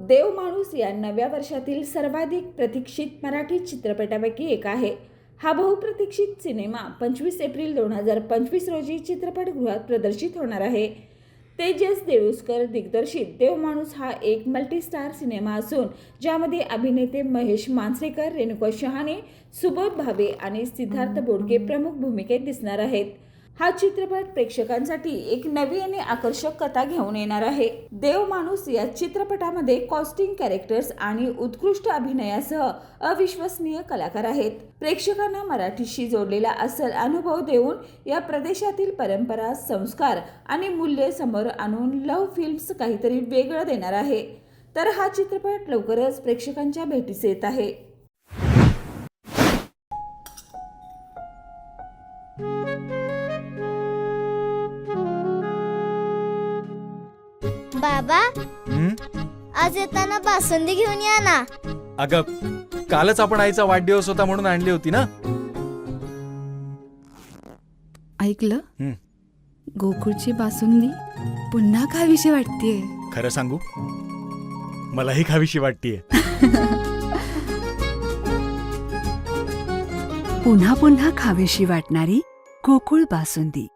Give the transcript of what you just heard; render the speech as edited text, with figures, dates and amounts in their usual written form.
देव माणूस या नव्या वर्षातील सर्वाधिक प्रतीक्षित मराठी चित्रपटापैकी एक आहे. हा बहुप्रतीक्षित सिनेमा 25 एप्रिल 2025 रोजी चित्रपटगृहात प्रदर्शित होणार आहे. तेजस देऊळकर दिग्दर्शित देव माणूस हा एक मल्टीस्टार सिनेमा असून ज्यामध्ये अभिनेते महेश मांजरेकर, रेणुका शहाणे, सुबोध भावे आणि सिद्धार्थ बोडके प्रमुख भूमिकेत दिसणार आहेत. हा चित्रपट प्रेक्षकांसाठी एक नवी आणि आकर्षक कथा घेऊन येणार आहे. देव माणूस या चित्रपटामध्ये कॉस्टिंग कॅरेक्टर्स आणि उत्कृष्ट अभिनयासह अविश्वसनीय कलाकार आहेत. प्रेक्षकांना मराठीशी जोडलेला असल अनुभव देऊन या प्रदेशातील परंपरा, संस्कार आणि मूल्ये समोर आणून लव्ह फिल्म्स काहीतरी वेगळं देणार आहे. तर हा चित्रपट लवकरच प्रेक्षकांच्या भेटीस येत आहे. बाबा, आज येताना बासुंदी घेऊन या ना. अगं, कालच आपण आईचा वाढदिवस होता म्हणून आणली होती ना. ऐकलं, गोकुळची बासुंदी पुन्हा खावीशी वाटतेय. खरं सांगू, मलाही खावीशी वाटतेय. पुन्हा पुन्हा खावीशी वाटणारी गोकुळ बासुंदी.